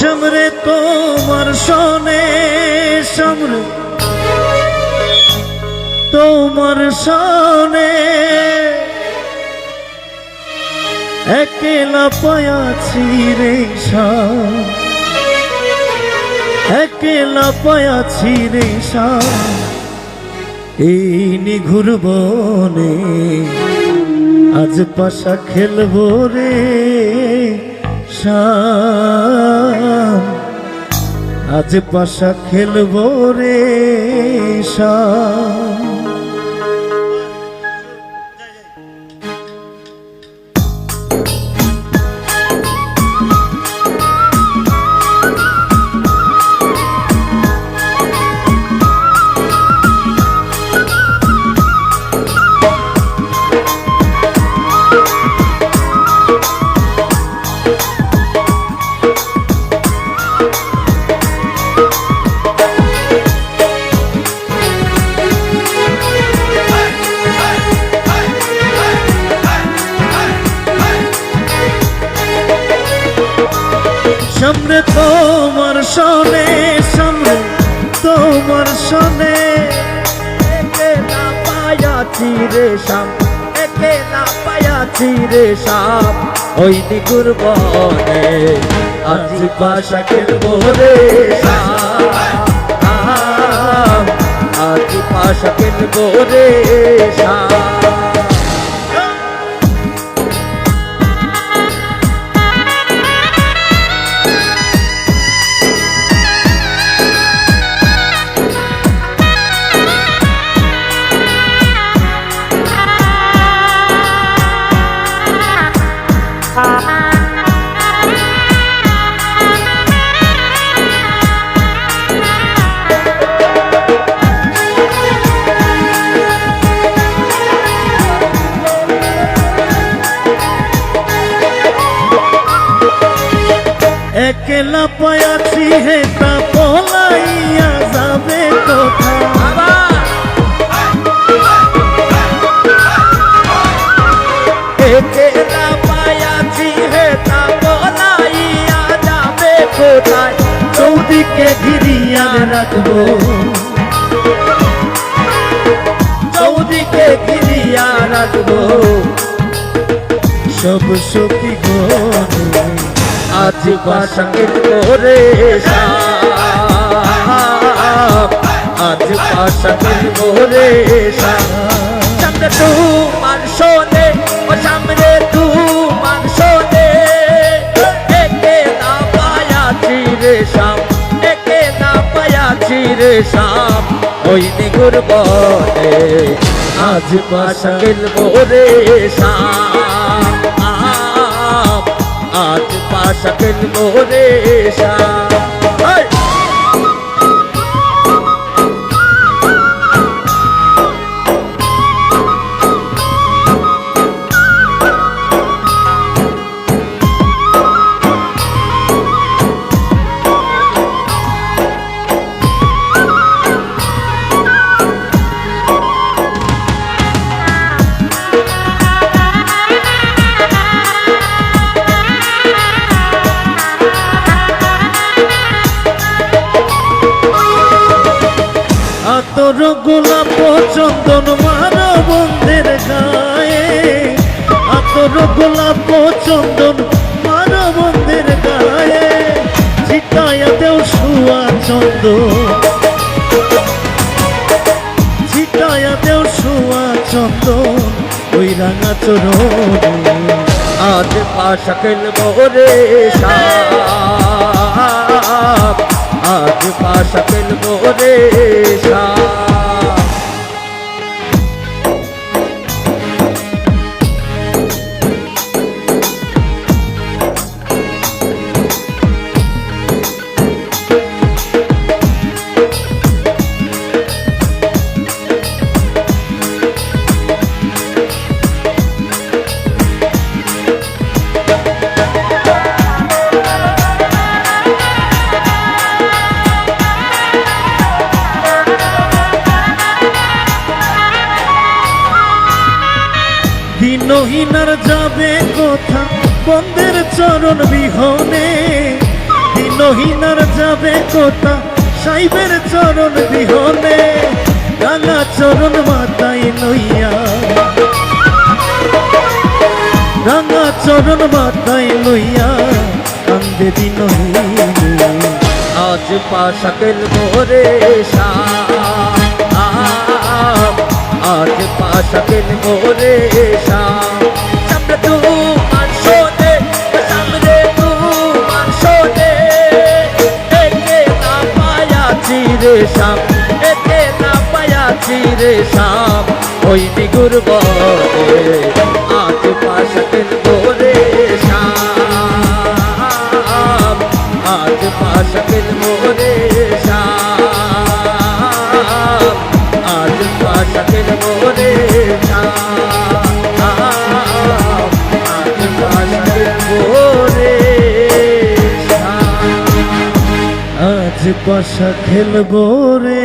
সামরে তোমার শোনে সামরে তোমার শোনে একলা পায়াছি রে একলা পায়াছি রে এই নিঘুর বনে আজ পাশা খেলবো রে আজ পাশা খেলবো রে সামনে তোমার শোনে সামনে তোমার শোনে একলা পায়াছি রে একলা পায়াছি রে ওই নিগুর বনে আজ পাশা খেলবো রে আজ পাশা খেলবো রে একলা পায়াছি হে তা পলাইয়া যাবে কোথায় একলা পায়াছি হে তা পলাইয়া যাবে কোথায় চৌদিকে ঘিরিয়া রাখবো চৌদিকে ঘিরিয়া রাখবো সব সখী গনে আজ পাশা খেলবো রে আজ পাশা খেলবো রে সামনে তোমার শোনে ও সামনে তোমার শোনে একলা পায়াছি রে একলা পায়াছি রে ওই নিগুর বনে আজ পাশা খেলবো রে আজ পাশা খেলবো রে তোর গোলাপ চন্দন মারা বন্ধের গায়ে তোর গোলাপ চন্দন মারা বন্ধের গায়ে ছিটায়াতেও শুয়া চন্দন ছিটায়াতেও শুয়া চন্দন ওই রাঙা চরণে আজ পাশা খেলবো রে আজ পাশা খেলবো রে দিনহীনার যাবে কোথা বন্ধের চরণ বিহনে, রহিনার যাবে কোথা সাইবের চরণ বিহনে রাঙা চরণ মাথায় লইয়া রাঙা চরণ মাথায় লইয়া কান্দে দিন আজ পাশাকেল মোরে আজ পাশাকেল মোরে সামনে তু মানসো দে সামনে তু মানসো দে একে না পায়াছি রে শাম একে না পায়াছি রে শাম ওই নিগুর বলে আজ পাশাকেল মোরে আজ পাশাকেল মোরে আজ পাশাকেল মোরে আজ পাশাকেল মোরে আজ পাশা খেলবো রে